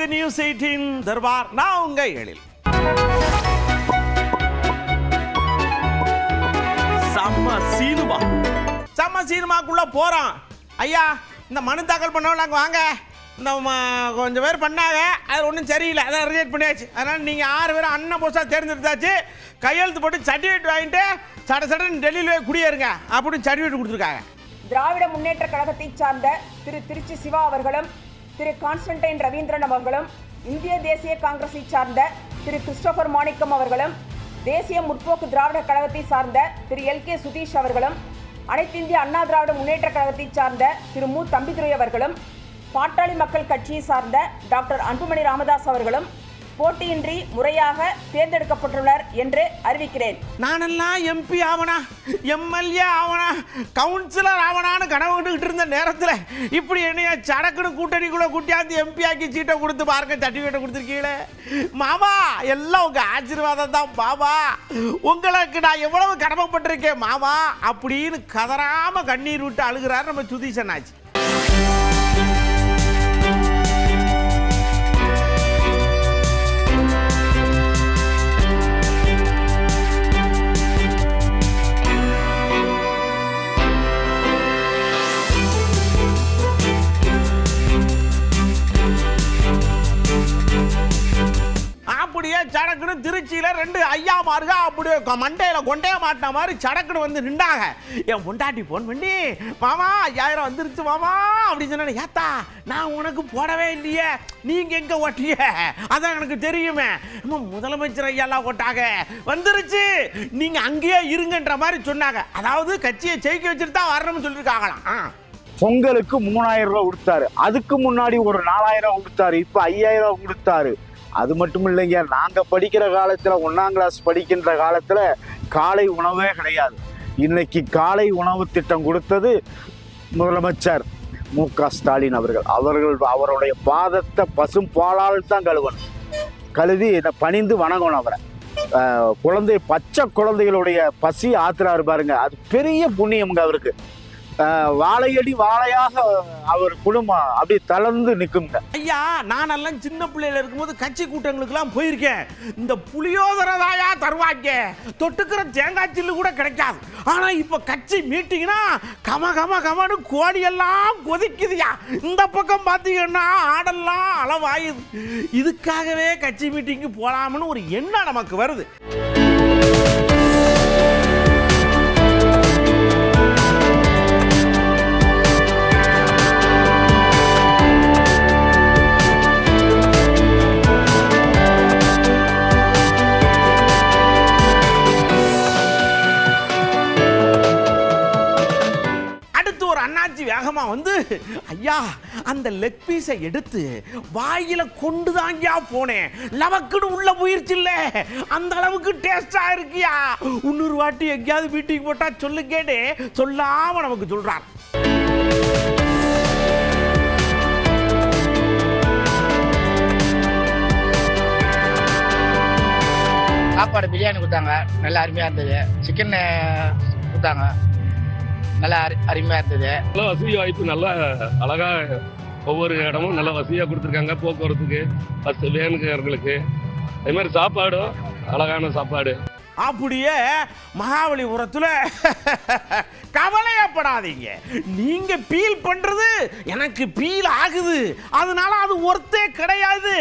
இது நியூஸ் 18 தர்பார். நான் உங்க எழில். செம்ம சீனுமாக்குள்ள போறோம். ஐயா, இந்த மனு தாக்கல் பண்ணவங்க வாங்க. இந்த கொஞ்சம் பேர் பண்ணாங்க, அது ஒன்றும் சரியில்லை, அதான் ரிஜெக்ட் பண்ணியாச்சு. அதனால் நீங்கள் 6 பேரும் அண்ணன் போஸ்டாக தேர்ந்தெடுத்தாச்சு. கையெழுத்து போட்டு சர்டிஃபிகேட் வாங்கிட்டு சடன்னு டெல்லியிலே குடியேறுங்க அப்படின்னு சர்டிஃபிகேட் கொடுத்துருக்காங்க. திராவிட முன்னேற்ற கழகத்தை சார்ந்த திரு திருச்சி சிவா அவர்களும் திரு கான்ஸ்டன்டைன் ரவீந்திரன் அவர்களும், இந்திய தேசிய காங்கிரஸை சார்ந்த திரு கிறிஸ்டோபர் மாணிக்கம் அவர்களும், தேசிய முற்போக்கு திராவிட கழகத்தை சார்ந்த திரு எல்.கே. சுதீஷ் அவர்களும், அனைத்து இந்திய அண்ணா திராவிட முன்னேற்ற கழகத்தை சார்ந்த திரு மு. தம்பிதுரை அவர்களும், பாட்டாளி மக்கள் கட்சியை சார்ந்த டாக்டர் அன்புமணி ராமதாஸ் அவர்களும் போட்டியின்றி முறையாக தேர்ந்தெடுக்கப்பட்டுள்ளனர் என்று அறிவிக்கிறேன். நானெல்லாம் எம்பி ஆவனா, எம்எல்ஏ ஆவனா, கவுன்சிலர் ஆவனான்னு கனவு கண்டுகிட்டு இருந்த நேரத்தில் இப்படி என்னைய சடக்குன்னு கூட்டணிக்குள்ள கூட்டியாந்து எம்பி ஆக்கி சீட்டை கொடுத்து பாருங்க, சர்டிஃபிகேட்டை கொடுத்துருக்கீங்களே மாமா. எல்லாம் உங்க ஆசீர்வாதம் தான் மாமா. உங்களுக்கு நான் எவ்வளவு கடமைப்பட்டிருக்கேன் மாமா அப்படின்னு கதறாம கண்ணீர் விட்டு அழுகிறார் நம்ம சுதீஷன் ஆச்சு. அப்படியே சடக்குன்னு திருச்சியில 2 ஐயா மாருக அப்படியே மண்டையில கொண்டைய மாட்டின மாதிரி சடக்குன்னு வந்து நின்றாங்க. என் பொண்டாட்டி போன் பண்ணி, மாமா 5000 வந்துருச்சு மாமா அப்படின்னு சொன்ன. ஏத்தா, நான் உனக்கு போடவே இல்லையே, நீங்க எங்க ஓட்டிய, அதான் எனக்கு தெரியுமே. முதலமைச்சர் ஐயாலாம் ஓட்டாங்க, வந்துருச்சு, நீங்க அங்கேயே இருங்கன்ற மாதிரி சொன்னாங்க. அதாவது கட்சியை ஜெயிக்க வச்சுட்டு தான் வரணும்னு சொல்லியிருக்காங்களாம். பொங்கலுக்கு 3000 ரூபாய் கொடுத்தாரு, அதுக்கு முன்னாடி ஒரு 4000 கொடுத்தாரு, இப்ப 5000 கொடுத்தாரு. அது மட்டும் இல்லைங்க, நாங்க படிக்கிற காலத்துல 1ஆம் கிளாஸ் படிக்கின்ற காலத்துல காலை உணவே கிடையாது. இன்னைக்கு காலை உணவு திட்டம் கொடுத்தது முதலமைச்சர் மு.க. ஸ்டாலின் அவருடைய பாதத்தை பசும் பாலால் தான் கழுவி பணிந்து வணங்கணும் அவரை. பச்சை குழந்தைகளுடைய பசி ஆத்துறாரு பாருங்க, அது பெரிய புண்ணியம்ங்க அவருக்கு. வாழையடி வாழையாக அவர் குடும்பம் அப்படி தளர்ந்து நிற்குங்க. ஐயா, நானெல்லாம் சின்ன பிள்ளையில இருக்கும்போது கட்சி கூட்டங்களுக்கெல்லாம் போயிருக்கேன். இந்த புளியோதரதாயா தருவாங்க, தொட்டுக்கிற தேங்காய் சில்லு கூட கிடைக்காது. ஆனா இப்ப கட்சி மீட்டிங்னா கம கம கமனு கோடியெல்லாம் கொதிக்குதுயா. இந்த பக்கம் பாத்தீங்கன்னா ஆடெல்லாம் அளவாயுது. இதுக்காகவே கட்சி மீட்டிங்கு போலாம்னு ஒரு எண்ணம் நமக்கு வருது. வேகமா வந்து, ஐயா அந்த லெக் பீஸை எடுத்து வாயில கொண்டு தாங்கியா போனேன், லவக்குன்னு உள்ள போயிருச்சு இல்ல, அந்த அளவுக்கு டேஸ்டா இருக்கியா, 300 வாட்டி எங்கேயாவது மீட்டிங் போட்டா சொல்லு கேட்டு சொல்லாம நமக்கு சொல்றார். சாப்பாடு பிரியாணி கொடுத்தாங்க, நல்லா அருமையா இருந்தது. சிக்கன் கொடுத்தாங்க, நல்லா அருமையா இருந்தது. நல்ல வசதி வாய்ப்பு, நல்லா அழகா ஒவ்வொரு இடமும் நல்ல வசதியாக கொடுத்துருக்காங்க. போக்குவரத்துக்கு, பஸ் வேனுக்காரர்களுக்கு, அதே மாதிரி சாப்பாடும் அழகான சாப்பாடு. அப்படியே மகாபலிபுரத்துல கவலையப்படாதீங்க, நீங்க பீல் பண்றது எனக்கு பீல் ஆகுது, அதனால அது ஒர்த்தே கிடையாது,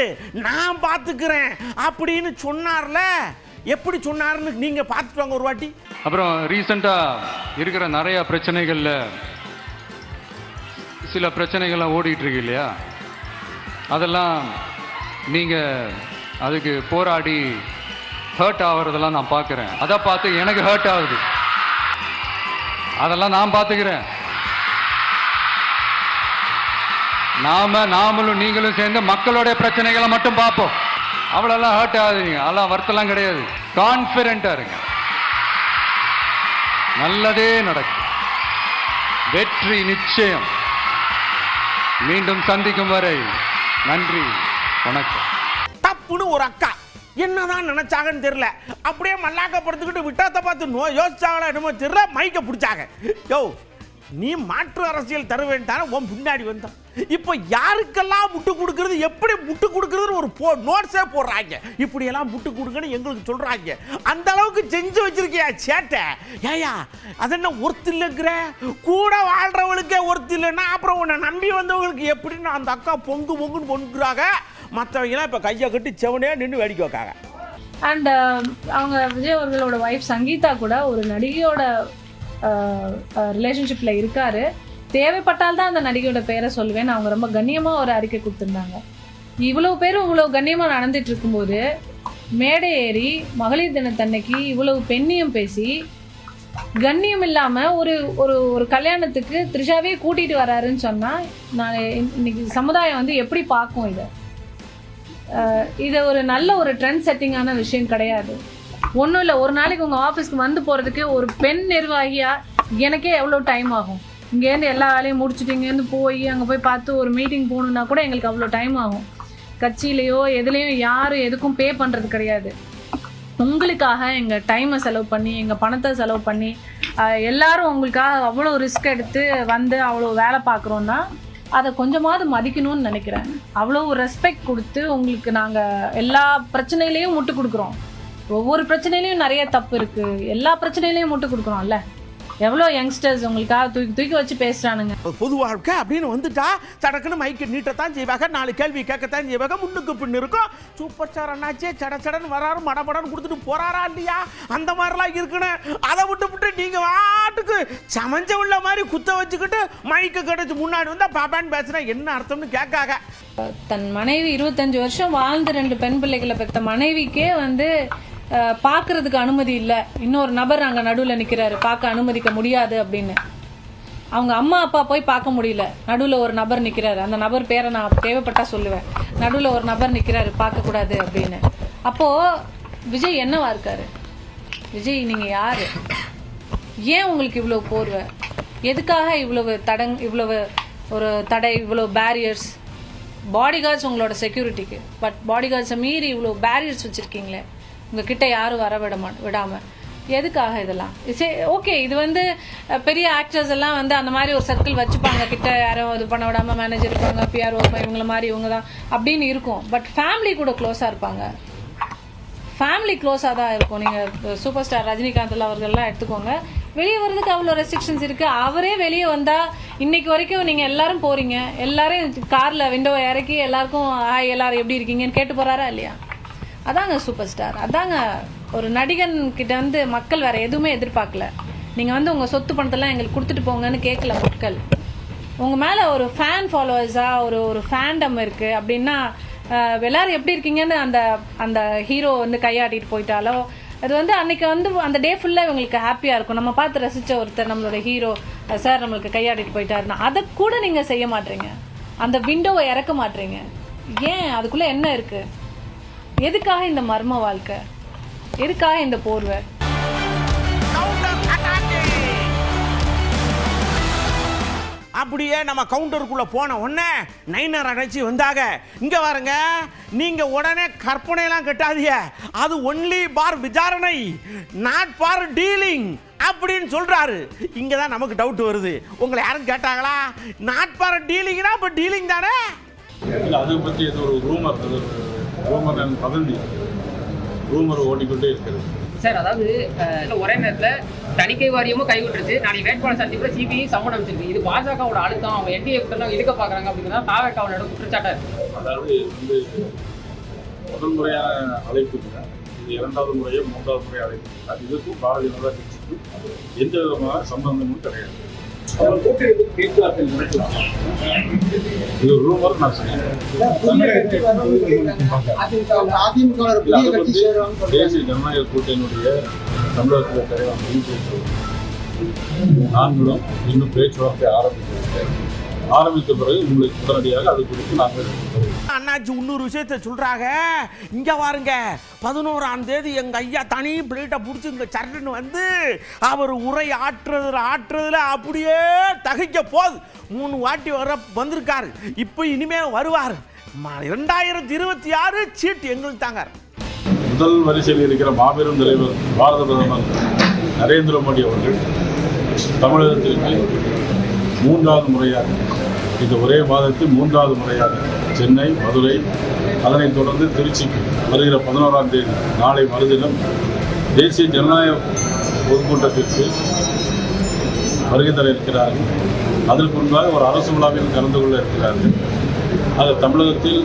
நான் பார்த்துக்கிறேன் அப்படின்னு சொன்னார்ல. எப்படி சொன்னார்னு நீங்க பார்த்துட்டு வாங்க ஒரு வாட்டி. அப்புறம் ரீசெண்டா இருக்கிற நிறைய பிரச்சனைகள்ல சில பிரச்சனைகள்லாம் ஓடிட்டு இருக்கு இல்லையா, அதெல்லாம் நீங்க அதுக்கு போராடி ஹர்ட் ஆகுறதெல்லாம் நான் பார்க்குறேன். அதை பார்த்து எனக்கு ஹர்ட் ஆகுது, அதெல்லாம் நான் பார்த்துக்கிறேன். நாமளும் நீங்களும் சேர்ந்து மக்களுடைய பிரச்சனைகளை மட்டும் பார்ப்போம். அவ்வளோலாம் ஹர்ட் ஆகுதுங்க, அதெல்லாம் வருத்தலாம் கிடையாது. கான்ஃபிடென்ட்டா இருங்க, நல்லதே நடக்கும், வெற்றி நிச்சயம். மீண்டும் சந்திக்கும் வரை நன்றி, வணக்கம். தப்புன்னு ஒரு அக்கா என்னதான் நினைச்சாங்கன்னு தெரியல, அப்படியே மல்லாக்கப்படுத்துக்கிட்டு விட்டாத்த பார்த்து யோசிச்சாங்களா என்னமோ தெரியல, மைக்க பிடிச்சாங்க. யோ, நீ மாற்று அரசியல் தருவேன் தானே உன் பின்னாடி வந்தான், இப்போ யாருக்கெல்லாம் முட்டு கொடுக்கறது, எப்படி முட்டு கொடுக்கறது ஒரு நோட்ஸே போடுறாங்க. இப்படியெல்லாம் முட்டு கொடுங்கன்னு எங்களுக்கு சொல்றாங்க. அந்த அளவுக்கு செஞ்சு வச்சிருக்கியா சேட்டை? ஏயா அது என்ன ஒர்த்து இல்லைங்கிற? கூட வாழ்றவங்களுக்கே ஒர்த்து இல்லைன்னா அப்புறம் உன்னை நம்பி வந்தவங்களுக்கு எப்படின்னு அந்த அக்கா பொங்கு பொங்குன்னு பொங்குறாங்க. மற்றவங்களாம் இப்போ கையை கட்டி செவனே நின்று வேடிக்கை வைக்காங்க. அண்ட் அவங்க விஜய் அவர்களோட ஒய்ஃப் சங்கீதா கூட ஒரு நடிகையோட ரிலேஷன்ஷிப்பில் இருக்காரு. தேவைப்பட்டால் தான் அந்த நடிகையோட பேரை சொல்லுவேன். அவங்க ரொம்ப கண்ணியமாக ஒரு அறிக்கை கொடுத்துருந்தாங்க. இவ்வளோ பேரும் இவ்வளோ கண்ணியமாக நடந்துட்டு இருக்கும்போது மேடை ஏறி மகளிர் தினத்தன்னைக்கு இவ்வளவு பெண்ணியம் பேசி கண்ணியம் இல்லாமல் ஒரு ஒரு ஒரு கல்யாணத்துக்கு த்ரிஷாவே கூட்டிகிட்டு வராருன்னு சொன்னால் நான் இன்னைக்கு சமுதாயம் வந்து எப்படி பார்க்கும் இதை ஒரு நல்ல ஒரு ட்ரெண்ட் செட்டிங்கான விஷயம் கிடையாது. ஒன்றும் இல்லை, ஒரு நாளைக்கு உங்கள் ஆஃபீஸ்க்கு வந்து போகிறதுக்கு ஒரு பெண் நிர்வாகியாக எனக்கே எவ்வளோ டைம் ஆகும். இங்கேருந்து எல்லா வேலையும் முடிச்சுட்டு இங்கேருந்து போய் அங்கே போய் பார்த்து ஒரு மீட்டிங் போகணுன்னா கூட எங்களுக்கு அவ்வளோ டைம் ஆகும். கட்சியிலையோ எதுலேயும் யாரும் எதுக்கும் பே பண்ணுறது கிடையாது. உங்களுக்காக எங்கள் டைமை செலவு பண்ணி எங்கள் பணத்தை செலவு பண்ணி எல்லாரும் உங்களுக்காக அவ்வளோ ரிஸ்க் எடுத்து வந்து அவ்வளோ வேலை பார்க்குறோன்னா அதை கொஞ்சமாவது மதிக்கணும்னு நினைக்கிறேன். அவ்வளோ ரெஸ்பெக்ட் கொடுத்து உங்களுக்கு நாங்கள் எல்லா பிரச்சனையிலையும் முட்டு கொடுக்குறோம். ஒவ்வொரு பிரச்சனையிலையும் நிறைய தப்பு இருக்குது, எல்லா பிரச்சனையிலையும் முட்டு கொடுக்குறோம்ல. எவ்வளோ யங்ஸ்டர்ஸ் உங்களுக்காக தூக்கி வச்சு பேசுகிறானுங்க. பொது வாழ்க்கை அப்படின்னு வந்துட்டா சடக்குன்னு மைக்கு நீட்டத்தான் செய்வாங்க, 4 கேள்வி கேட்கத்தான் செய்வாங்க, முன்னுக்கு பின்னு இருக்கும். சூப்பர் ஸ்டார் அண்ணாச்சே சடன்னு வராரு, மடமடன்னு கொடுத்துட்டு போறாரா இல்லையா, அந்த மாதிரிலாம் இருக்கணும். அதை விட்டு நீங்கள் வாட்டுக்கு சமைஞ்ச உள்ள மாதிரி குத்த வச்சுக்கிட்டு மைக்கு கிடைச்சி முன்னாடி வந்தால் பாப்பான்னு பேசுனா என்ன அர்த்தம்னு கேட்காங்க. தன் மனைவி 25 வருஷம் வாழ்ந்து 2 பெண் பிள்ளைகளை பெற்ற மனைவிக்கே வந்து பார்க்கறதுக்கு அனுமதி இல்லை, இன்னொரு நபர் அங்கே நடுவில் நிற்கிறாரு, பார்க்க அனுமதிக்க முடியாது அப்படின்னு. அவங்க அம்மா அப்பா போய் பார்க்க முடியல, நடுவில் ஒரு நபர் நிற்கிறாரு. அந்த நபர் பேரை நான் தேவைப்பட்டா சொல்லுவேன். நடுவில் ஒரு நபர் நிற்கிறாரு, பார்க்கக்கூடாது அப்படின்னு. அப்போது விஜய் என்னவா இருக்காரு? விஜய் நீங்கள் யார்? ஏன் உங்களுக்கு இவ்வளோ போர்வை? எதுக்காக இவ்வளவு ஒரு தடை, இவ்வளோ பேரியர்ஸ்? பாடிகார்ட்ஸ் உங்களோட செக்யூரிட்டிக்கு, பட் பாடிகார்ட்ஸை மீறி இவ்வளோ பேரியர்ஸ் வச்சுருக்கீங்களே, உங்ககிட்ட யாரும் வர விடாமல். எதுக்காக இதெல்லாம்? ஓகே, இது வந்து பெரிய ஆக்டர்ஸ் எல்லாம் வந்து அந்த மாதிரி ஒரு சர்க்கிள் வச்சுப்பாங்க, கிட்ட யாரும் இது பண்ண விடாமல் மேனேஜர் இருப்பாங்க, பிஆர் இவங்கள மாதிரி இவங்க தான் அப்படின்னு இருக்கும். பட் ஃபேமிலி கூட க்ளோஸாக இருப்பாங்க. ஃபேமிலி க்ளோஸாக தான் இருக்கும். நீங்கள் சூப்பர் ஸ்டார் ரஜினிகாந்த் அவர்கள்லாம் எடுத்துக்கோங்க, வெளியே வர்றதுக்கு அவ்வளோ ரெஸ்ட்ரிக்ஷன்ஸ் இருக்குது. அவரே வெளியே வந்தால் இன்னைக்கு வரைக்கும் நீங்கள் எல்லாரும் போகிறீங்க, எல்லாரும் காரில் விண்டோ இறக்கி எல்லாருக்கும் ஹாய் எல்லாரும் எப்படி இருக்கீங்கன்னு கேட்டு போகிறாரா இல்லையா? அதாங்க சூப்பர் ஸ்டார். அதாங்க ஒரு நடிகன் கிட்ட வந்து மக்கள் வேற எதுவுமே எதிர்பார்க்கல. நீங்கள் வந்து உங்கள் சொத்து பணத்தெல்லாம் எங்களுக்கு கொடுத்துட்டு போங்கன்னு கேட்கல மக்கள். உங்கள் மேலே ஒரு ஃபேன் ஃபாலோவர்ஸாக ஒரு ஃபேண்டம் இருக்குது அப்படின்னா எல்லாரும் எப்படி இருக்கீங்கன்னு அந்த ஹீரோ வந்து கையாட்டிட்டு போயிட்டாலோ அது வந்து அன்னைக்கு வந்து அந்த டே ஃபுல்லாக இவங்களுக்கு ஹாப்பியாக இருக்கும். நம்ம பார்த்து ரசித்த ஒருத்தர் நம்மளோட ஹீரோ சார் நம்மளுக்கு கையாட்டிட்டு போயிட்டாருன்னா அதை கூட நீங்கள் செய்ய மாட்டீங்க, அந்த விண்டோவை இறக்க மாட்டீங்க. ஏன்? அதுக்குள்ளே என்ன இருக்குது? எதுக்காக இந்த மர்ம வாழ்க்கை? எதுக்காக இந்த போர்வை? அப்படியே நம்ம கவுண்டருக்குள்ள போன உடனே நைனர் அடைச்சி வந்தாங்க. இங்க பாருங்க, நீங்க உடனே கற்பனையெல்லாம் கட்டாதீங்க. அது ஒன்லி பார் விசாரணை, நாட் பார் டீலிங் அப்படின்னு சொல்றாரு. இங்க தான் நமக்கு டவுட் வருது. உங்களை யாரும் கேட்டாங்களா? நாட் பார் டீலிங்னா அப்ப டீலிங் தானே? அதை பற்றி ஏதோ ஒரு ரூமர் பதந்தி ஓடிக்கொண்டே இருக்கிறது சார். அதாவது ஒரே நேரத்தில் தணிக்கை வாரியமும் கைவிட்டுருச்சு, நாளைக்கு வேட்பாளர் சந்தி கூட சிபிஐ சம்மன் அமைச்சிருக்கு. இது பாஜகவோட அழுத்தம், அவங்க என்டிஏ இழுக்க பார்க்குறாங்க அப்படிங்கிறதா தாவேக்காவோட குற்றச்சாட்டாக இருக்குது. அதாவது வந்து முதல் முறையான அழைப்பு இல்லை, இது 2வது முறையோ 3வது முறையாக அழைப்பு. அது இதுக்கும் பாரதிய ஜனதா கட்சிக்கும் எந்த விதமான சம்பந்தமும் கிடையாது. இது ரூமர் நான் தேசிய ஜனநாயக கூட்டணியுடைய தமிழகத்தில் தலைவர் பிஜேபி நாங்களும் இன்னும் பேச்சுவார்த்தை ஆரம்பித்த பிறகு உங்களுக்கு உடனடியாக அது குறித்து நாங்கள் அண்ணாச்சி இன்னொரு விஷயத்த சொல்றாங்க. இங்க பாருங்க, 11ஆம் தேதி எங்க ஐயா தனி பிளேட்டை பிடிச்சி இங்க சரட்டுன்னு வந்து அவர் உரை ஆற்றுறதுல அப்படியே தகைக்க போகுது. 3 வாட்டி வந்திருக்காரு, இப்போ இனிமே வருவார். 2026 சீட் எங்களுக்கு தாங்க. முதல் வரிசையில் இருக்கிற மாபெரும் தலைவர் பாரத பிரதமர் நரேந்திர மோடி அவர்கள் தமிழகத்திற்கு மூன்றாவது முறையாக இந்த ஒரே மாதத்தில் மூன்றாவது முறையாக சென்னை, மதுரை, அதனைத் தொடர்ந்து திருச்சிக்கு வருகிற 11ஆம் தேதி நாளை மறுதினம் தேசிய ஜனநாயக பொதுக்கூட்டத்திற்கு வருகை தர இருக்கிறார்கள். அதற்கு முன்பாக ஒரு அரசு விழாவில் கலந்து கொள்ள இருக்கிறார்கள். அது தமிழகத்தில்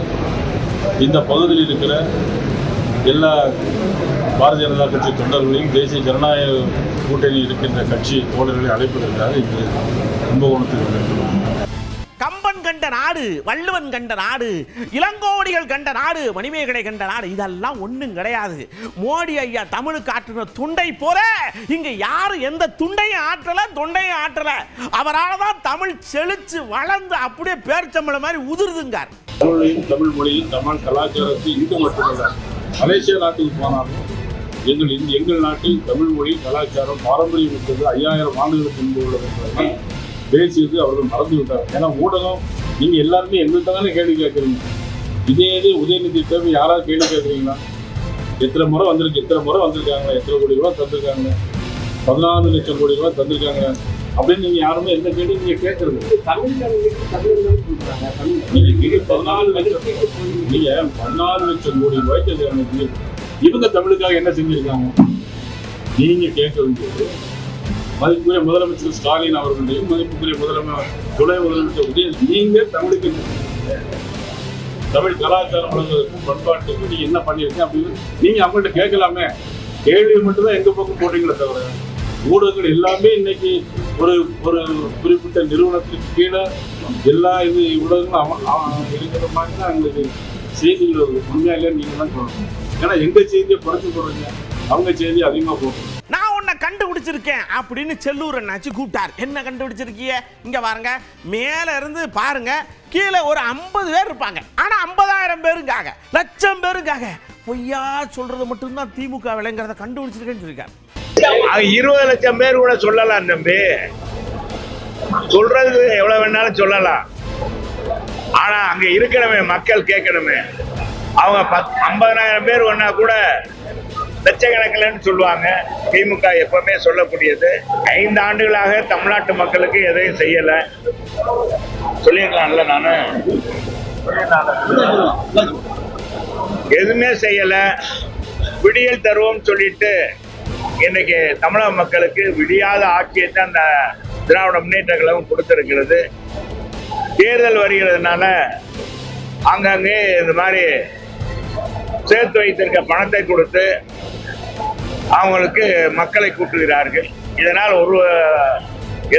இந்த பகுதியில் இருக்கிற எல்லா பாரதிய ஜனதா கட்சி தொண்டர்களையும் தேசிய ஜனநாயக கூட்டணியில் இருக்கின்ற கட்சி தோழர்களை அழைப்பதற்காக இன்று கும்பகோணத்தில் இருக்கிறோம். கம்பன் கண்ட நாடு, வள்ளுவன் கண்ட நாடு, இளங்கோவடிகள் கண்ட நாடு, மணிமேகலை கண்ட நாடு, இதெல்லாம் ஒண்ணும் கிடையாது. மோடி ஐயா தமிழுக்கு ஆற்றின துண்டை போல இங்க யாரும் எந்த துண்டையும் ஆற்றல, தொண்டையும் ஆற்றல. அவரால் தான் தமிழ் செழிச்சு வளர்ந்து அப்படியே பேர்ச்சம்பளம் மாதிரி உதிர்துங்கார். தமிழ் மொழியில் தமிழ் கலாச்சாரத்தை இங்கு மட்டுமல்ல மலேசியா நாட்டுக்கு போனாலும் எங்கள் நாட்டில் தமிழ் மொழி கலாச்சாரம் பாரம்பரியம் இருக்கிறது 5000 ஆண்டுகளுக்கு முன்பு உள்ளது பேசியது அவர்கள் மறந்து விட்டார்கள். ஏன்னா ஊடகம் நீங்க எல்லாருமே எங்கள்கிட்ட தானே கேள்வி கேட்குறீங்க. இதே இது உதயநிதி தேவை யாராவது கேள்வி கேட்குறீங்களா? எத்தனை முறை வந்திருக்கு, எத்தனை முறை வந்திருக்காங்க, எத்தனை கோடி ரூபா தந்திருக்காங்க, 14 லட்சம் கோடி ரூபா தந்திருக்காங்க அப்படின்னு நீங்க யாருமே எந்த கேள்வி நீங்க கேட்கறது நீங்க 14 லட்சம் கோடி ரூபாய்க்கு இவங்க தமிழுக்காக என்ன செஞ்சிருக்காங்க நீங்க கேட்க வேண்டியது. மதிப்புக்குரிய முதலமைச்சர் ஸ்டாலின் அவர்களையும் மதிப்புக்குரிய துணை முதலமைச்சர் உதயநிதி நீங்க தமிழுக்கு தமிழ் கலாச்சாரம் வளர்வதற்கும் பண்பாட்டுக்கும் நீங்க என்ன பண்ணிருக்கீங்க அப்படின்னு நீங்க அவங்கள்ட்ட கேட்கலாமே. கேள்வி மட்டும்தான் எங்க பக்கம் போட்டீங்களே தவிர ஊடகங்கள் எல்லாமே இன்னைக்கு ஒரு ஒரு குறிப்பிட்ட நிறுவனத்துக்கு கீழே எல்லா இது ஊடகங்களும் இருக்கிற மாதிரி தான் எங்களுக்கு செய்திகள் வருது. உண்மையா இல்லையா நீங்க தான் சொல்லணும். ஏன்னா எங்க செய்தியை குறைச்சு போடுறீங்க, அவங்க செய்தியை அதிகமா போடுறோம். நான் உன்னை கண்டுபிடிச்சிருக்கேன் அப்படின்னு செல்லூர் அண்ணாச்சி கூப்பிட்டார். என்ன கண்டுபிடிச்சிருக்கீங்க? இங்க பாருங்க, மேல இருந்து பாருங்க, கீழே ஒரு 50 பேர் இருப்பாங்க. ஆனா 50,000 பேருக்காக, லட்சம் பேருக்காக பொய்யா சொல்றது மட்டும்தான் திமுக விளைங்கிறத கண்டுபிடிச்சிருக்கேன்னு சொல்லிருக்காரு. 20 லட்சம் பேர் கூட சொல்லலாம் தம்பி, சொல்றது எவ்வளவு வேணாலும் சொல்லலாம். ஆனா அங்க இருக்கணுமே, மக்கள் கேட்கணுமே. அவங்க 50,000 பேர் ஒன்னா கூட லட்சக்கணக்கில்னு சொல்லுவாங்க. திமுக எப்பவுமே சொல்லக்கூடியது 5 ஆண்டுகளாக தமிழ்நாட்டு மக்களுக்கு எதையும் செய்யல சொல்லியிருக்கலாம்ல. நானு எதுவுமே செய்யல, விடியல் தருவோம் சொல்லிட்டு இன்னைக்கு தமிழக மக்களுக்கு விடியாத ஆட்சியை தான் அந்த திராவிட முன்னேற்ற கழகம் கொடுத்திருக்கிறது. தேர்தல் வருகிறதுனால அங்கங்கே இந்த மாதிரி சேர்த்து வைத்திருக்க பணத்தை கொடுத்து அவங்களுக்கு மக்களை கூட்டுகிறார்கள். இதனால்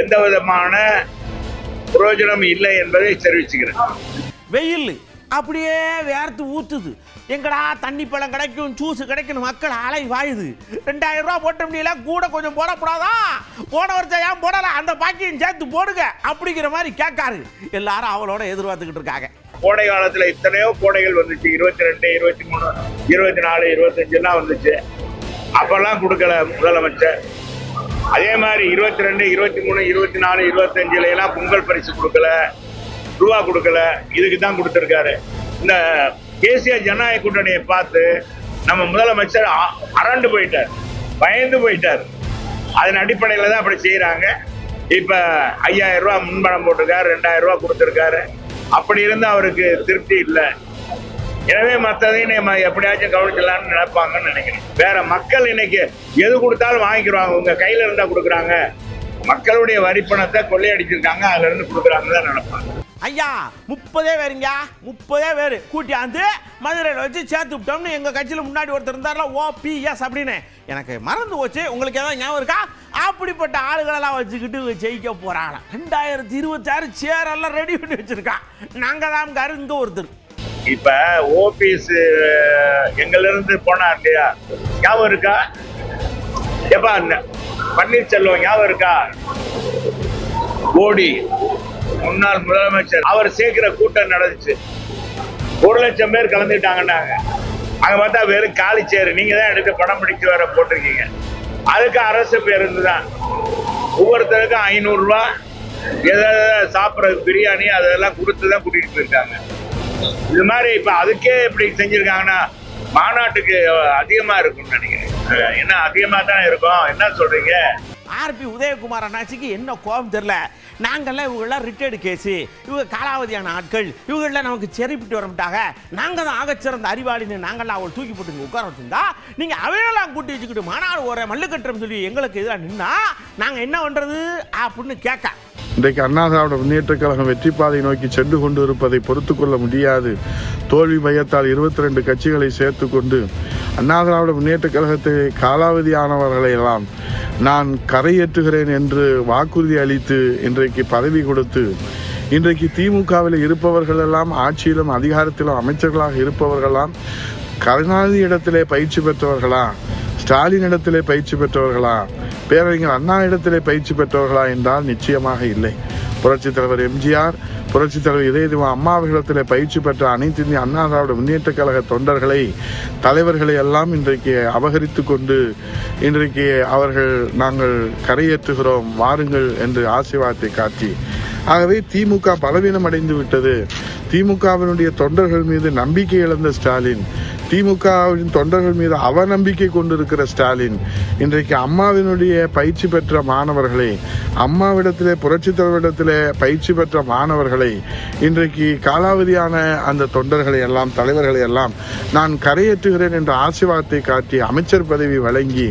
எந்த விதமான பிரயோஜனம் இல்லை என்பதை தெரிவிச்சுக்கிறேன். வெயில் அப்படியே வேர்த்து ஊத்துது. எங்கடா தண்ணி பழம் கிடைக்கும், ஜூஸ் கிடைக்கும், மக்கள் அலை வாயுது. 2000 ரூபா போட்ட முடியல, கூட கொஞ்சம் போடக்கூடாதா? போன வருஷம் ஏன் போடல, அந்த பாக்கியம் சேர்த்து போடுங்க அப்படிங்கிற மாதிரி கேட்காரு. எல்லாரும் அவளோட எதிர்பார்த்துக்கிட்டு இருக்காங்க. கோடை காலத்துல இத்தனையோ கோடைகள் வந்துச்சு. 22, 23, 24, 25 வந்துச்சு. அப்பெல்லாம் கொடுக்கல முதலமைச்சர். அதே மாதிரி 22, 23, 24, 25 எல்லாம் பொங்கல் பரிசு கொடுக்கல, ரூபா கொடுக்கல. இதுக்கு தான் கொடுத்துருக்காரு. இந்த தேசிய ஜனநாயக கூட்டணியை பார்த்து நம்ம முதலமைச்சர் அரண்டு போயிட்டார், பயந்து போயிட்டார். அதன் அடிப்படையில் தான் அப்படி செய்யறாங்க. இப்ப 5000 ரூபா முன்பணம் போட்டிருக்காரு, 2000 ரூபா கொடுத்துருக்காரு. அப்படி இருந்து அவருக்கு திருப்தி இல்லை. எனவே மற்றதையும் நம்ம எப்படியாச்சும் கவனிச்சலாம்னு நினைப்பாங்கன்னு நினைக்கிறேன். வேற மக்கள் இன்னைக்கு எது கொடுத்தாலும் வாங்கிக்கிறாங்க. உங்க கையில இருந்தா கொடுக்குறாங்க. மக்களுடைய வரிப்பணத்தை கொள்ளையடிச்சிருக்காங்க, அதுல இருந்து கொடுக்குறாங்க தான் நினைப்பாங்க. ஐயா 30 பேருங்க, 30 பேர் கூட்டியாந்து மதுரையில் வச்சு சேர்த்து விட்டோம்னு எங்கள் கட்சியில் முன்னாடி ஒருத்தர் இருந்தார்ல, OPS அப்படின்னு. எனக்கு மறந்து போச்சு. உங்களுக்கு ஏதாவது ஞாபகம் இருக்கா? அப்படிப்பட்ட ஆளுகளெல்லாம் வச்சுக்கிட்டு ஜெயிக்க போகிறாங்க. 2026 சேரெல்லாம் ரெடி பண்ணி வச்சுருக்கான். நாங்கள் தான் இங்கே ஒருத்தர். இப்போ ஓபிஎஸ் எங்கள்லேருந்து போனார் இல்லையா, ஞாபகம் இருக்கா? எப்பா பன்னீர்செல்வம் ஞாபகம் இருக்கா? மோடி முன்னாள் முதலமைச்சர் அவர் சேர்க்கிற கூட்டம் நடந்துச்சு. 1 லட்சம் பேர் கலந்துட்டாங்கன்னாங்க. அங்க பார்த்தா வெறும் காலி சேரு. நீங்க தான் எடுத்து படம் பிடிச்சு வர போட்டிருக்கீங்க. அதுக்கு அரசு பேருந்து தான். ஒவ்வொருத்தருக்கும் 500 ரூபா எதாவது சாப்பிட்றது பிரியாணி அதெல்லாம் கொடுத்து தான் கூட்டிட்டு போயிருக்காங்க. இது மாதிரி இப்ப அதுக்கே இப்படி செஞ்சிருக்காங்கன்னா மாநாட்டுக்கு அதிகமா இருக்கும்னு நினைக்கிறேன். என்ன அதிகமா தானே இருக்கும்? என்ன சொல்றீங்க? ஆர்பி உதயகுமார் அண்ணாச்சிக்கு என்ன கோபம் தெரியல. நாங்கள்லாம் இவங்கெல்லாம் ரிட்டையர்டு கேஸு, இவங்க காலாவதியான ஆட்கள், இவங்கெல்லாம் நமக்கு செறிப்பிட்டு வரமாட்டாங்க, நாங்கள் தான் ஆகச்சிறந்த அறிவாளின்னு நாங்கள்லாம் அவள் தூக்கி போட்டு உட்கார வச்சுருந்தா நீங்கள் அவையெல்லாம் கூட்டி வச்சுக்கிட்டு மாநாடு ஒரு மல்லுக்கட்டுறோம் சொல்லி எங்களுக்கு எதிராக நின்னா நாங்கள் என்ன பண்ணுறது அப்படின்னு கேட்க. இன்றைக்கு அண்ணா திராவிட முன்னேற்ற கழகம் வெற்றி பாதை நோக்கி சென்று கொண்டு இருப்பதை பொறுத்து கொள்ள முடியாது. தோல்வி பயத்தால் 22 கட்சிகளை சேர்த்து கொண்டு அண்ணா திராவிட முன்னேற்ற கழகத்தை காலாவதியானவர்களை எல்லாம் நான் கரையேற்றுகிறேன் என்று வாக்குறுதி அளித்து இன்றைக்கு பதவி கொடுத்து இன்றைக்கு திமுகவில் இருப்பவர்கள் எல்லாம் ஆட்சியிலும் அதிகாரத்திலும் அமைச்சர்களாக இருப்பவர்களாம் கருணாநிதி இடத்திலே பயிற்சி பெற்றவர்களா, ஸ்டாலின் இடத்திலே பயிற்சி பெற்றவர்களா, பேரறிஞர் அண்ணா இடத்திலே பயிற்சி பெற்றவர்களா என்றால் நிச்சயமாக இல்லை. புரட்சித் தலைவர் எம்ஜிஆர், புரட்சித் தலைவர் இதயதேவ அம்மாவிடத்திலே பயிற்சி பெற்ற அனைத்து இந்திய அண்ணா திராவிட முன்னேற்ற கழக தொண்டர்களை, தலைவர்களை எல்லாம் இன்றைக்கு அபகரித்து கொண்டு இன்றைக்கு அவர்கள் நாங்கள் கரையேற்றுகிறோம் வாருங்கள் என்று ஆசீர்வாதத்தை காட்டி, ஆகவே திமுக பலவீனம் அடைந்து விட்டது. திமுகவினுடைய தொண்டர்கள் மீது நம்பிக்கை இழந்த ஸ்டாலின், திமுகவின் தொண்டர்கள் மீது அவநம்பிக்கை கொண்டிருக்கிற ஸ்டாலின் இன்றைக்கு அம்மாவினுடைய பயிற்சி பெற்ற மாணவர்களை, அம்மாவிடத்திலே புரட்சித் தலைவரிடத்திலே பயிற்சி பெற்ற மாணவர்களை, இன்றைக்கு காலாவதியான அந்த தொண்டர்களை எல்லாம், தலைவர்களை எல்லாம் நான் கரையேற்றுகிறேன் என்ற ஆசீர்வாதத்தை காட்டி அமைச்சர் பதவி வழங்கி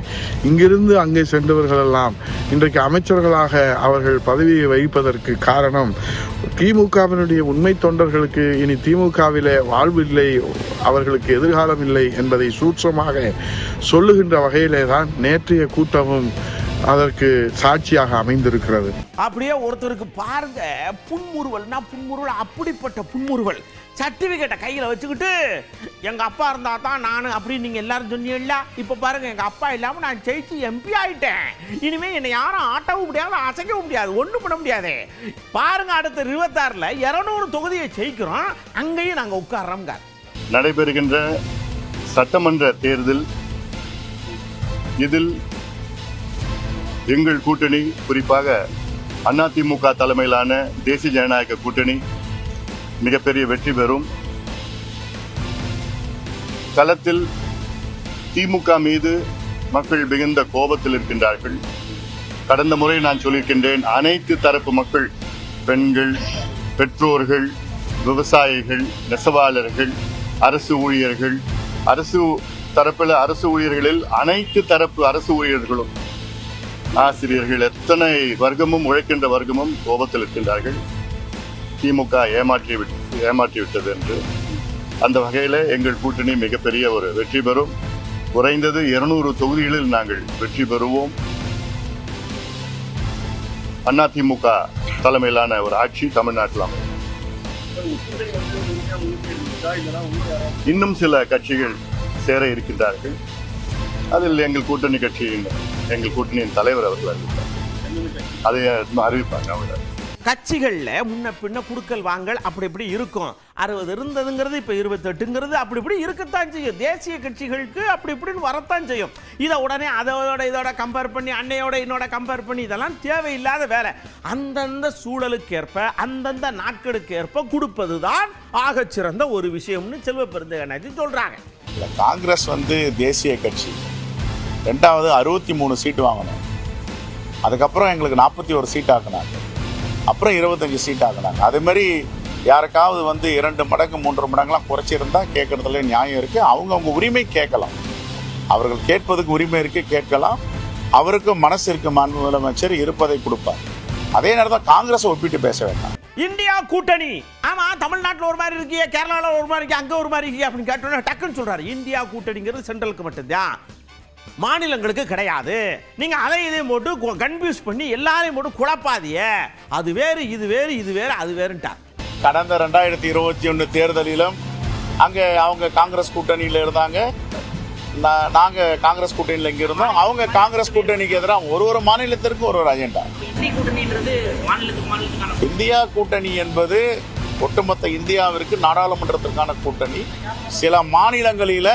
இங்கிருந்து அங்கே சென்றவர்களெல்லாம் இன்றைக்கு அமைச்சர்களாக அவர்கள் பதவியை வகிப்பதற்கு காரணம் திமுகவினுடைய உண்மை தொண்டர்களுக்கு இனி திமுகவிலே வாழ்வில்லை, அவர்களுக்கு எதிர்காலம் இல்லை என்பதை சூட்சமாக சொல்லுகின்ற வகையிலே தான் நேற்றைய கூட்டமும் அதற்கு சாட்சியாக அமைந்திருக்கிறது. அப்படியே ஒருத்தருக்கு பாருங்க புன்முறுவல்னா புன்முறுவல், அப்படிப்பட்ட புன்முறுவல். சர்டிஃபிகேட்டை கையில் வச்சுக்கிட்டு எங்கள் அப்பா இருந்தால் தான் நான் அப்படின்னு நீங்கள் எல்லாரும் சொன்னீங்களா, இப்போ பாருங்கள் எங்கள் அப்பா இல்லாமல் நான் ஜெயிச்சு எம்பி ஆகிட்டேன், இனிமேல் என்னை யாரும் ஆட்டவும் முடியாது அசைக்கவும் முடியாது ஒன்றும் பண்ண முடியாது. பாருங்கள் அடுத்த 26ல் 200 தொகுதியை ஜெயிக்கிறோம், அங்கேயும் நாங்கள் உட்கார்றோங்க. நடைபெறுகின்ற சட்டமன்ற தேர்தல் இதில் எங்கள் கூட்டணி, குறிப்பாக அதிமுக தலைமையிலான தேசிய ஜனநாயக கூட்டணி மிகப்பெரிய வெற்றி பெறும். களத்தில் திமுக மீது மக்கள் மிகுந்த கோபத்தில் இருக்கின்றார்கள். கடந்த முறை நான் சொல்லியிருக்கின்றேன், அனைத்து தரப்பு மக்கள், பெண்கள், பெற்றோர்கள், விவசாயிகள், நெசவாளர்கள், அரசு ஊழியர்கள், அரசு தரப்பில் அரசு ஊழியர்களில் அனைத்து தரப்பு அரசு ஊழியர்களும், ஆசிரியர்கள், எத்தனை வர்க்கமும் உழைக்கின்ற வர்க்கமும் கோபத்தில் இருக்கின்றார்கள். திமுக ஏமாற்றிவிட்டது என்று. அந்த வகையில் எங்கள் கூட்டணி மிகப்பெரிய ஒரு வெற்றி பெறும். குறைந்தது 200 தொகுதிகளில் நாங்கள் வெற்றி பெறுவோம். அதிமுக தலைமையிலான ஒரு ஆட்சி தமிழ்நாட்டில் அமையும். இன்னும் சில கட்சிகள் சேர இருக்கின்றார்கள். அதில் எங்கள் கூட்டணியின் தலைவர் அவர்கள் அறிவிப்பார். அதை அறிவிப்பாங்க. அவங்க கட்சிகளில் முன்ன பின்ன குடுக்கல் வாங்கல் அப்படி இப்படி இருக்கும். 60 இருந்ததுங்கிறது இப்போ 28ங்கிறது அப்படி இப்படி இருக்கத்தான் செய்யும். தேசிய கட்சிகளுக்கு அப்படி இப்படின்னு வரத்தான் செய்யும். இதை உடனே இதோட கம்பேர் பண்ணி, அன்னையோட இன்னோட கம்பேர் பண்ணி, இதெல்லாம் தேவையில்லாத வேலை. அந்தந்த சூழலுக்கு ஏற்ப, அந்தந்த நாட்களுக்கு ஏற்ப கொடுப்பது தான் ஆகச்சிறந்த ஒரு விஷயம்னு செல்வ பெருந்தகனாச்சி சொல்றாங்க. காங்கிரஸ் தேசிய கட்சி, 2வது 63 சீட்டு வாங்கணும், அதுக்கப்புறம் எங்களுக்கு 41 சீட் ஆக்குனாங்க, அப்புறம் 25 சீட் ஆக்குனாங்க. அதே மாதிரி யாருக்காவது 2 மடங்கு 3 மடங்குலாம் குறைச்சிருந்தா கேட்கறதுல நியாயம் இருக்குது. அவங்க உரிமை கேட்கலாம், அவர்கள் கேட்பதுக்கு உரிமை இருக்குது, கேட்கலாம். அவருக்கு மனசு இருக்கு, மாண்பு முதலமைச்சர் இருப்பதை கொடுப்பார். அதே நேரம் தான் காங்கிரஸை ஒப்பிட்டு பேச வேண்டாம். இந்தியா கூட்டணி, ஆமா தமிழ்நாட்டில் ஒரு மாதிரி இருக்கிய, கேரளாவில் ஒரு மாதிரி இருக்கு, அங்கே ஒரு மாதிரி இருக்கிய அப்படின்னு கேட்டோன்னா டக்குன்னு சொல்றாரு இந்தியா கூட்டணிங்கிறது சென்ட்ரலுக்கு மட்டும்தான், மாநிலங்களுக்கு கிடையாது. நீங்க அதை இதையும் போட்டு கன்ஃபியூஸ் பண்ணி எல்லாரையும் போட்டு குழப்பாதிய, அது வேறு இது வேறு இது வேறு அது வேறுட்டார். கடந்த 2021 தேர்தலிலும் அங்கே அவங்க காங்கிரஸ் கூட்டணியில் இருந்தாங்க, நாங்கள் காங்கிரஸ் கூட்டணியில் இங்கே இருந்தோம். அவங்க காங்கிரஸ் கூட்டணிக்கு எதிராக ஒரு மாநிலத்திற்கு ஒரு அஜெண்டா. இந்தியா கூட்டணி என்பது ஒட்டுமொத்த இந்தியாவிற்கு நாடாளுமன்றத்திற்கான கூட்டணி. சில மாநிலங்களில்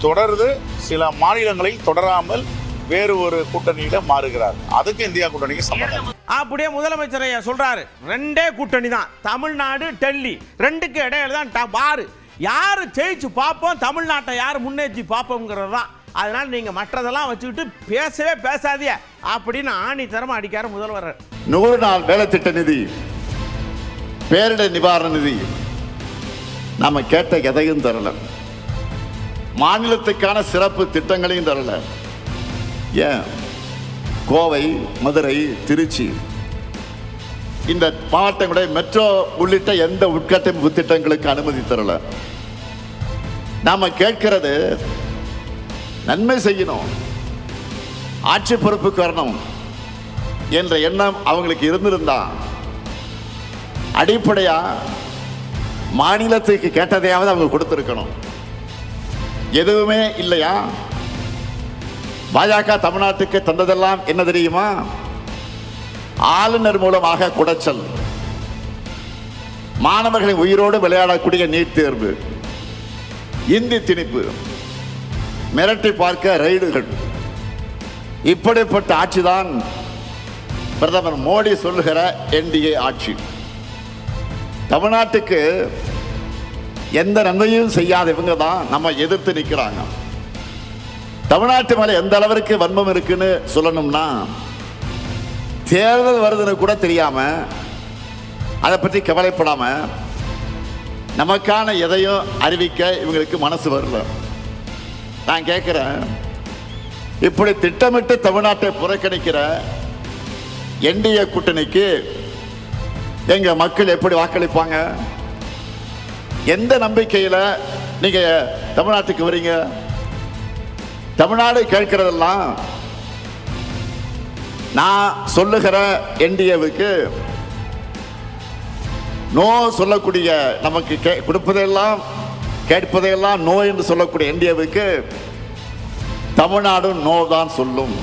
தொடர்ந்து, சில மாநிலங்களில் தொடராமல் வேறு ஒரு கூட்டணியில மாறுகிறார். அதுக்கு இந்தியா கூட்டணிக்கு சம்பந்தம். அப்படியே முதலமைச்சர் சொல்றாரு 2 கூட்டணி தான், தமிழ்நாடு டெல்லி, 2க்கு இடையில தான் பாரு, யாரு ஜெயிச்சு பார்ப்போம், தமிழ்நாட்டை யார் முன்னேற்றி பார்ப்போம்ங்கிறது தான். அதனால நீங்க மற்றதெல்லாம் வச்சுக்கிட்டு பேசவே பேசாதீங்க அப்படின்னு ஆணித்தரமா அடிக்கார முதல்வர். 100 நாள் வேலை திட்ட நிதி, பேரிடர் நிவாரண நிதி நம்ம கேட்ட எதையும் தரல. மாநிலத்துக்கான சிறப்பு திட்டங்களையும் தரல. ஏன் கோவை, மதுரை, திருச்சி இந்த மாவட்டங்களுடைய மெட்ரோ உள்ளிட்ட எந்த உட்கட்டமைப்பு திட்டங்களுக்கு அனுமதி தரல. நாம கேட்கிறது நன்மை செய்யணும், ஆட்சி பொறுப்புக்கு வரணும் என்ற எண்ணம் அவங்களுக்கு இருந்திருந்தா அடிப்படையா மாநிலத்துக்கு கேட்டதையாவது அவங்க கொடுத்திருக்கணும். எதுவுமே இல்லையா? பாஜக தமிழ்நாட்டுக்கு தந்ததெல்லாம் என்ன தெரியுமா? ஆளுநர் மூலமாக குடைச்சல், மாணவர்களின் உயிரோடு விளையாடக்கூடிய நீட் தேர்வு, இந்தி திணிப்பு, மிரட்டி பார்க்க ரைடுகள். இப்படிப்பட்ட ஆட்சிதான் பிரதமர் மோடி சொல்லுகிற என்டிஏ ஆட்சி. தமிழ்நாட்டுக்கு எந்த நன்மையும் செய்யாத இவங்க தான் நம்ம எதிர்த்து நிற்கிறாங்க. தமிழ்நாட்டு மேல எந்த அளவிற்கு வன்மம் இருக்குன்னு சொல்லணும்னா, தேர்தல் வருதுன்னு கூட தெரியாம, அதை பற்றி கவலைப்படாம, நமக்கான எதையும் அறிவிக்க இவங்களுக்கு மனசு வரல. நான் கேட்கிறேன், இப்படி திட்டமிட்டு தமிழ்நாட்டை புறக்கணிக்கிற என்டிஏ கூட்டணிக்கு எங்க மக்கள் எப்படி வாக்களிப்பாங்க? எந்த நம்பிக்கையில நீங்க தமிழ்நாட்டுக்கு வரீங்க? தமிழ்நாடு கேட்கிறதெல்லாம் நான் சொல்லுகிற என்டிஏவுக்கு நோ சொல்லக்கூடிய, நமக்கு கொடுப்பதையெல்லாம் கேட்பதையெல்லாம் நோ என்று சொல்லக்கூடிய என்டிஏவுக்கு தமிழ்நாடு நோ தான் சொல்லும்.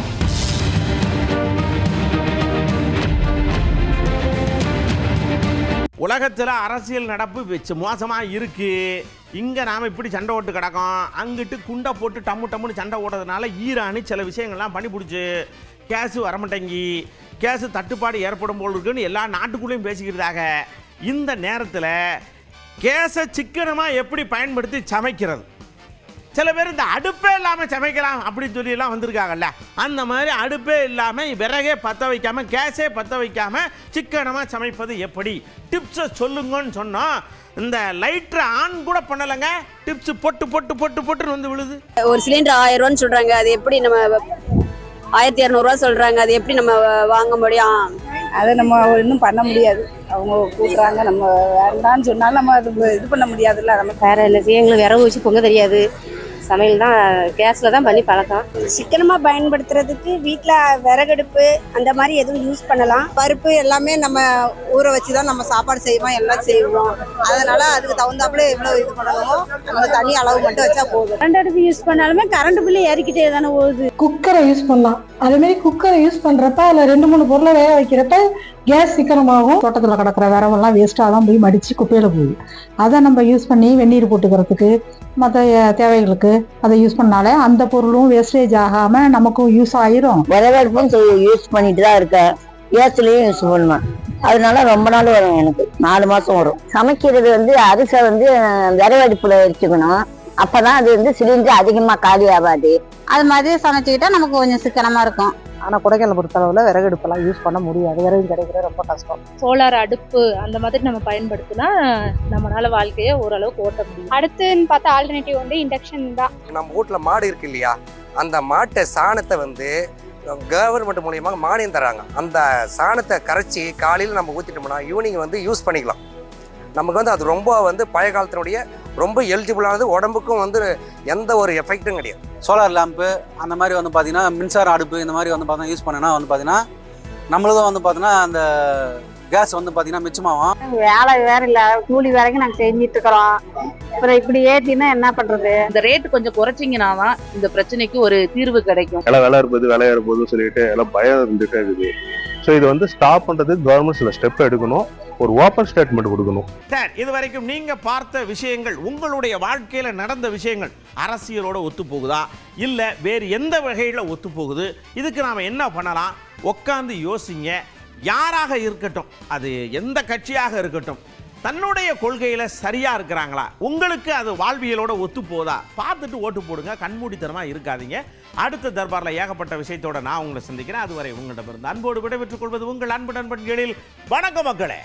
உலகத்தில் அரசியல் நடப்பு மோசமாக இருக்கு. இங்கே நாம் இப்படி சண்டை ஓட்டு கிடக்கோம், அங்கிட்டு குண்டை போட்டு டம்மு டம்முன்னு சண்டை ஓடுறதுனால ஈரானு சில விஷயங்கள்லாம் பண்ணி பிடிச்சி கேஸு வரமாட்டேங்கி கேஸு தட்டுப்பாடு ஏற்படும் போல் இருக்குன்னு எல்லா நாட்டுக்குள்ளேயும் பேசிக்கிறதாக. இந்த நேரத்தில் கேஸை சிக்கனமாக எப்படி பயன்படுத்தி சமைக்கிறது, சில பேர் இந்த அடுப்பே இல்லாமல் சமைக்கலாம் அப்படின்னு சொல்லியெல்லாம் வந்திருக்காங்கல்ல, அந்த மாதிரி அடுப்பே இல்லாமல் விறகே பற்ற வைக்காமல் கேஸே பற்ற வைக்காமல் சிக்கனமாக சமைப்பது எப்படி, டிப்ஸை சொல்லுங்கன்னு சொன்னோம். இந்த லைட்டரை ஆன் கூட பண்ணலைங்க, டிப்ஸ் பொட்டு பொட்டு பொட்டு பொட்டுன்னு வந்து விழுது. ஒரு சிலிண்டர் 1000 ரூபான்னு சொல்கிறாங்க, அது எப்படி நம்ம 1200 ரூபா சொல்கிறாங்க, அது எப்படி நம்ம வாங்க முடியும்? அதை நம்ம இன்னும் பண்ண முடியாது. அவங்க கூட்டுறாங்க, நம்ம வேண்டான்னு சொன்னாலும் நம்ம அது இது பண்ண முடியாதுல்ல. நம்ம வேற என்ன செய்ய, எங்களுக்கு விறகு வச்சு பொங்க தெரியாது, சமையல் தான் கேஸில் தான் பண்ணி பழக்கம். சிக்கனமாக பயன்படுத்துறதுக்கு வீட்டில் விறகடுப்பு அந்த மாதிரி எதுவும் யூஸ் பண்ணலாம். பருப்பு எல்லாமே நம்ம ஊற வச்சு தான் நம்ம சாப்பாடு செய்வோம், எல்லாம் செய்வோம். அதனால அதுக்கு தகுந்தாப்புல எவ்வளோ இது பண்ணணுமோ நம்ம தனி அளவு மட்டும் வச்சா போதும். கரண்ட் அடுப்பு யூஸ் பண்ணாலுமே கரண்ட் பில்லு ஏறிக்கிட்டே தானே போகுது. குக்கரை யூஸ் பண்ணலாம். அதேமாரி குக்கரை யூஸ் பண்ணுறப்ப அதில் 2-3 பொருளை வேக வைக்கிறப்ப கேஸ் சிக்கனமாகவும், தோட்டத்தில் கிடக்கிற விரவெல்லாம் வேஸ்ட்டாக தான் போய் மடித்து குப்பையில் போகுது. அதை நம்ம யூஸ் பண்ணி வெந்நீர் போட்டுக்கிறதுக்கு மற்ற தேவைகளுக்கு அதை யூஸ் பண்ணாலே அந்த பொருளும் வேஸ்டேஜ் ஆகாமல் நமக்கும் யூஸ் ஆயிரும். விறகடுப்பும் யூஸ் பண்ணிட்டு தான் இருக்கேன், கேஸ்லேயும் யூஸ் பண்ணுவேன். அதனால ரொம்ப நாள் வரும், எனக்கு 4 மாதம் வரும். சமைக்கிறது அரிசை விறகடுப்பில் வச்சுக்கணும், அப்போதான் அது சிலிண்டர் அதிகமாக காலி ஆகாது. அது மாதிரி சமைச்சுக்கிட்டா நமக்கு கொஞ்சம் சிக்கனமாக இருக்கும். ஆனால் கொடைக்கானல் பொறுத்தளவில் விறகடுப்பெல்லாம் யூஸ் பண்ண முடியாது, விறகு கிடைக்கிறது ரொம்ப கஷ்டம். சோலார் அடுப்பு அந்த மாதிரி நம்ம பயன்படுத்தினா நம்மளால வாழ்க்கையை ஓரளவுக்கு ஓட்ட முடியும். அடுத்துன்னு பார்த்தா ஆல்டர்னேட்டிவ் இண்டக்ஷன் தான். நம்ம வீட்டில் மாடு இருக்கு இல்லையா, அந்த மாட்டை சாணத்தை கவர்மெண்ட் மூலியமாக மானியம் தராங்க. அந்த சாணத்தை கரைச்சி காலையில் நம்ம ஊற்றிட்டோம்னா ஈவினிங் யூஸ் பண்ணிக்கலாம். நமக்கு அது ரொம்ப பழைய காலத்தினுடைய ரொம்ப எலிஜிபிளானது, உடம்புக்கும் எந்த ஒரு எஃபெக்டும் கிடையாது. சோலார் லேம்பு அந்த மாதிரி பார்த்தீங்கன்னா மின்சார அடுப்பு இந்த மாதிரி பார்த்தீங்கன்னா யூஸ் பண்ணனா பார்த்தீங்கன்னா நம்மளதும் பார்த்தீங்கன்னா அந்த கேஸ் பார்த்தீங்கன்னா மிச்சமாகும். வேலை வேற இல்லை, கூலி வேலைக்கு நாங்கள் செஞ்சுட்டு இருக்கிறோம். அப்புறம் இப்படி ஏற்றினா என்ன பண்ணுறது? இந்த ரேட்டு கொஞ்சம் குறைச்சிங்கன்னா தான் இந்த பிரச்சனைக்கு ஒரு தீர்வு கிடைக்கும். எல்லாம் விலை இருப்பது சொல்லிட்டு எல்லாம் பயம் இருந்துட்டே இருக்குது. ஸோ இது ஸ்டாப் பண்ணுறதுக்கு கவர்மெண்ட் சில ஸ்டெப் எடுக்கணும், ஒரு ஓப்பன் ஸ்டேட்மெண்ட் கொடுக்கணும். சார், இது வரைக்கும் நீங்க பார்த்த விஷயங்கள், உங்களுடைய வாழ்க்கையில நடந்த விஷயங்கள் அரசியலோட ஒத்து போகுதா இல்ல வேறு எந்த வகையில ஒத்து போகுது? இதுக்கு நாம என்ன பண்ணலாம்? உட்கார்ந்து யோசிங்க. யாராக இருக்கட்டும், அது எந்த கட்சியாக இருக்கட்டும், தன்னுடைய கொள்கையில சரியா இருக்கிறாங்களா, உங்களுக்கு அது வாழ்வியலோட ஒத்து போதா பார்த்துட்டு ஓட்டு போடுங்க. கண்மூடித்தனமா இருக்காதீங்க. அடுத்த தர்பார்ல ஏகப்பட்ட விஷயத்தோட நான் உங்களை சந்திக்கிறேன். அதுவரை உங்களிடமிருந்து அன்போடு விடைபெற்றுக் கொள்வது உங்கள் அன்பு நண்பன் எழில். வணக்கம் மக்களே.